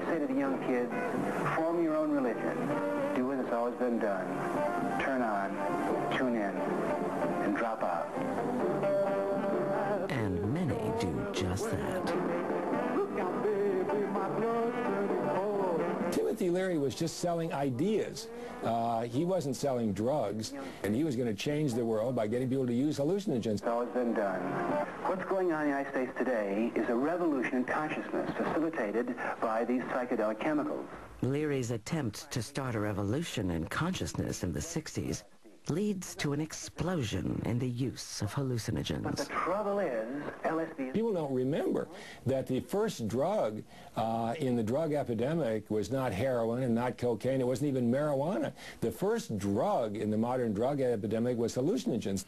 say to the young kids, form your own religion. Do as it's always been done. Turn on, tune in, and drop out. And many do just that. Timothy Leary was just selling ideas. He wasn't selling drugs, and he was going to change the world by getting people to use hallucinogens. It's always been done. What's going on in the United States today is a revolution in consciousness facilitated by these psychedelic chemicals. Leary's attempt to start a revolution in consciousness in the 60s leads to an explosion in the use of hallucinogens. But the trouble is, LSD... People don't remember that the first drug in the drug epidemic was not heroin and not cocaine. It wasn't even marijuana. The first drug in the modern drug epidemic was hallucinogens.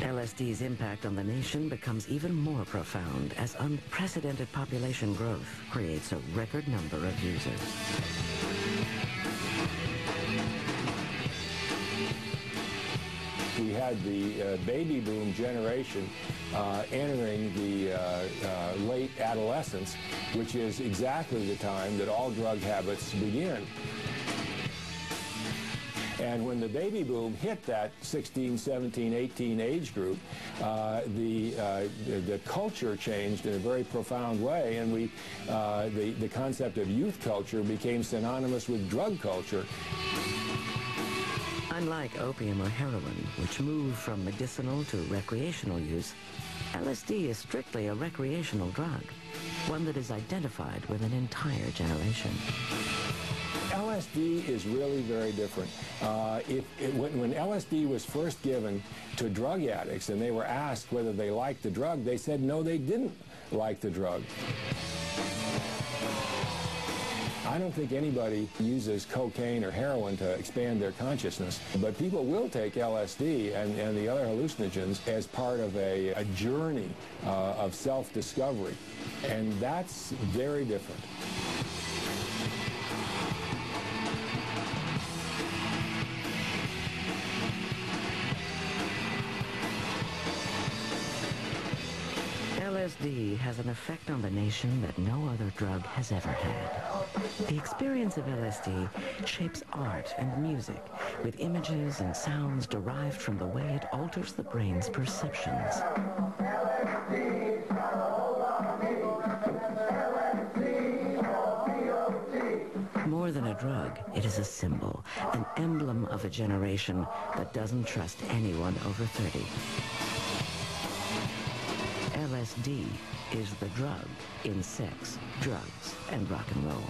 LSD's impact on the nation becomes even more profound as unprecedented population growth creates a record number of users. We had the baby boom generation entering the late adolescence, which is exactly the time that all drug habits begin. And when the baby boom hit that 16, 17, 18 age group, the culture changed in a very profound way, and the concept of youth culture became synonymous with drug culture. Unlike opium or heroin, which move from medicinal to recreational use, LSD is strictly a recreational drug, one that is identified with an entire generation. LSD is really very different. When LSD was first given to drug addicts and they were asked whether they liked the drug, they said no, they didn't like the drug. I don't think anybody uses cocaine or heroin to expand their consciousness, but people will take LSD and the other hallucinogens as part of a journey of self-discovery, and that's very different. LSD has an effect on the nation that no other drug has ever had. The experience of LSD shapes art and music with images and sounds derived from the way it alters the brain's perceptions. More than a drug, it is a symbol, an emblem of a generation that doesn't trust anyone over 30. LSD is the drug in sex, drugs, and rock and roll.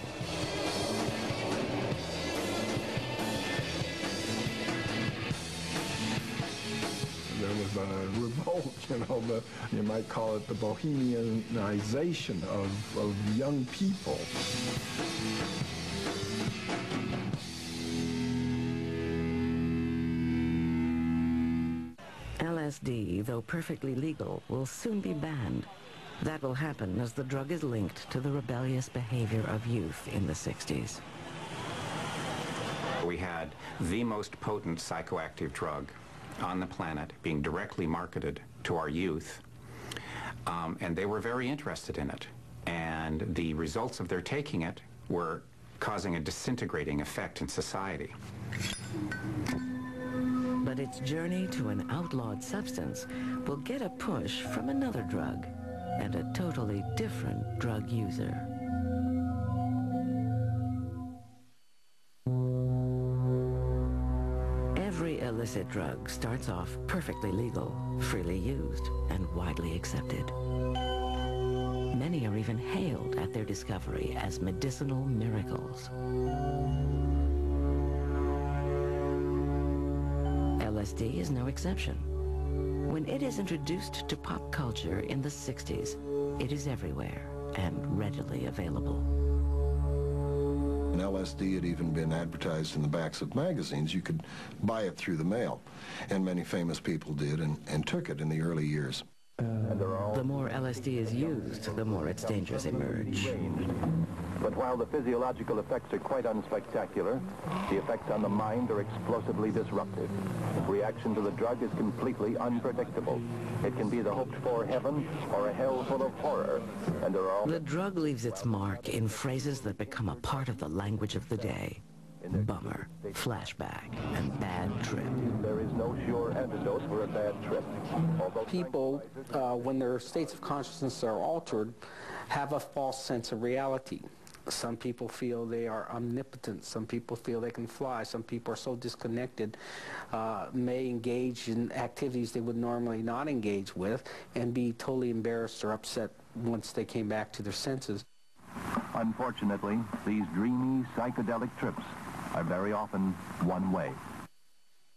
There was a revolt, you might call it the bohemianization of young people. LSD, though perfectly legal, will soon be banned. That will happen as the drug is linked to the rebellious behavior of youth in the 60s. We had the most potent psychoactive drug on the planet being directly marketed to our youth, and they were very interested in it. And the results of their taking it were causing a disintegrating effect in society. But its journey to an outlawed substance will get a push from another drug and a totally different drug user. Every illicit drug starts off perfectly legal, freely used, and widely accepted. Many are even hailed at their discovery as medicinal miracles. LSD is no exception. When it is introduced to pop culture in the 60s, it is everywhere and readily available. And LSD had even been advertised in the backs of magazines. You could buy it through the mail, and many famous people did and took it in the early years. The more LSD is used, the more its dangers emerge. But while the physiological effects are quite unspectacular, the effects on the mind are explosively disruptive. Reaction to the drug is completely unpredictable. It can be the hoped-for heaven or a hell full of horror, and there are all... The drug leaves its mark in phrases that become a part of the language of the day. Bummer, flashback, and bad trip. There is no sure antidote for a bad trip. People, when their states of consciousness are altered, have a false sense of reality. Some people feel they are omnipotent. Some people feel they can fly. Some people are so disconnected, may engage in activities they would normally not engage with, and be totally embarrassed or upset once they came back to their senses. Unfortunately, these dreamy, psychedelic trips are very often one way.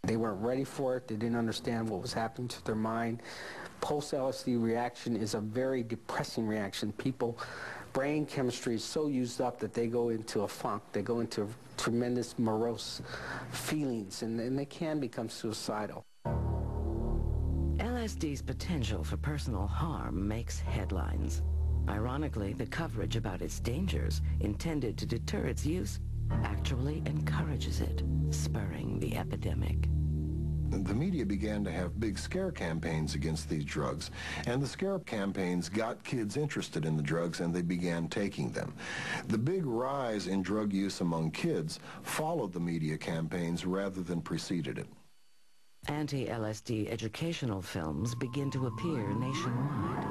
They weren't ready for it. They didn't understand what was happening to their mind. Post-LSD reaction is a very depressing reaction. Brain chemistry is so used up that they go into a funk. They go into tremendous morose feelings, and they can become suicidal. LSD's potential for personal harm makes headlines. Ironically, the coverage about its dangers, intended to deter its use, actually encourages it, spurring the epidemic. The media began to have big scare campaigns against these drugs, and the scare campaigns got kids interested in the drugs, and they began taking them. The big rise in drug use among kids followed the media campaigns rather than preceded it. Anti-LSD educational films begin to appear nationwide.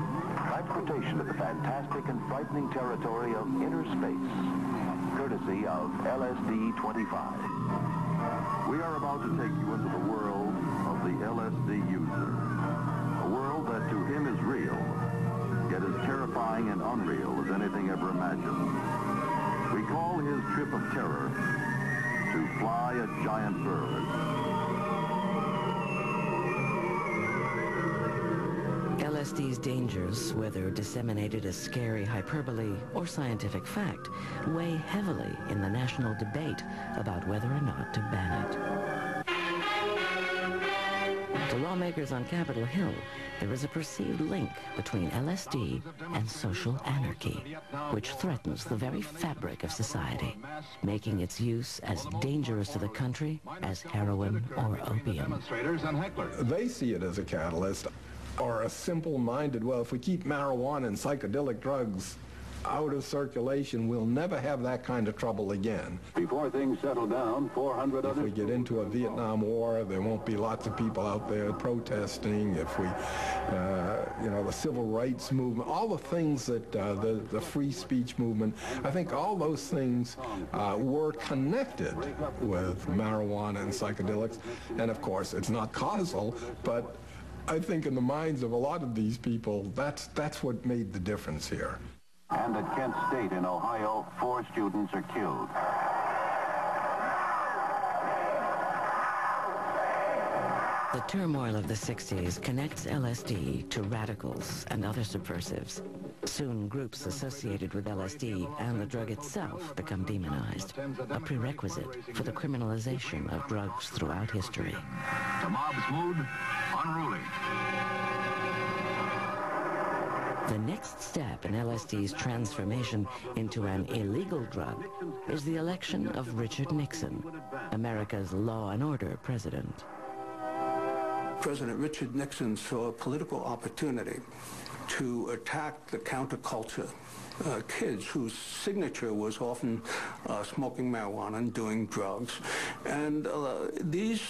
Transportation to the fantastic and frightening territory of inner space, courtesy of LSD 25. We are about to take you into the world of the LSD user, a world that to him is real, yet as terrifying and unreal as anything ever imagined. We call his trip of terror to fly a giant bird. LSD's dangers, whether disseminated as scary hyperbole or scientific fact, weigh heavily in the national debate about whether or not to ban it. To lawmakers on Capitol Hill, there is a perceived link between LSD and social anarchy, which threatens the very fabric of society, making its use as dangerous to the country as heroin or opium. They see it as a catalyst, or a simple-minded, well, if we keep marijuana and psychedelic drugs out of circulation, we'll never have that kind of trouble again. Before things settle down, 400 If we get into a Vietnam War, there won't be lots of people out there protesting. If we, the civil rights movement, all the things that the free speech movement, I think all those things were connected with marijuana and psychedelics. And of course, it's not causal, but I think in the minds of a lot of these people, that's what made the difference here. And at Kent State in Ohio, 4 students are killed. The turmoil of the 60s connects LSD to radicals and other subversives. Soon, groups associated with LSD and the drug itself become demonized, a prerequisite for the criminalization of drugs throughout history. The mob's mood, unruly. The next step in LSD's transformation into an illegal drug is the election of Richard Nixon, America's law and order president. President Richard Nixon saw a political opportunity to attack the counterculture kids whose signature was often smoking marijuana and doing drugs. And these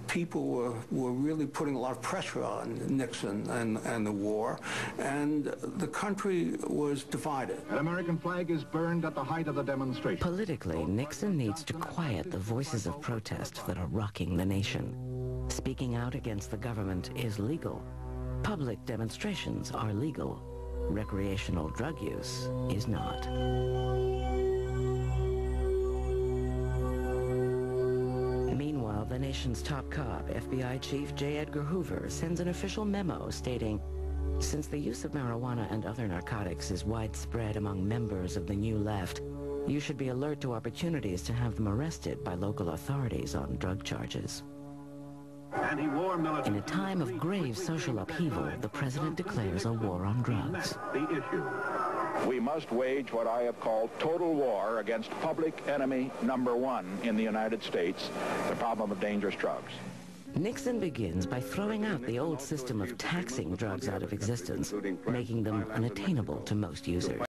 people were really putting a lot of pressure on Nixon and the war, and the country was divided. An American flag is burned at the height of the demonstration. Politically, Nixon needs to quiet the voices of protest that are rocking the nation. Speaking out against the government is legal. Public demonstrations are legal. Recreational drug use is not. Meanwhile, the nation's top cop, FBI Chief J. Edgar Hoover, sends an official memo stating, since the use of marijuana and other narcotics is widespread among members of the New Left, you should be alert to opportunities to have them arrested by local authorities on drug charges. And he wore military. In a time of grave social upheaval, the president declares a war on drugs. The issue. We must wage what I have called total war against public enemy number one in the United States, the problem of dangerous drugs. Nixon begins by throwing out the old system of taxing drugs out of existence, making them unattainable to most users.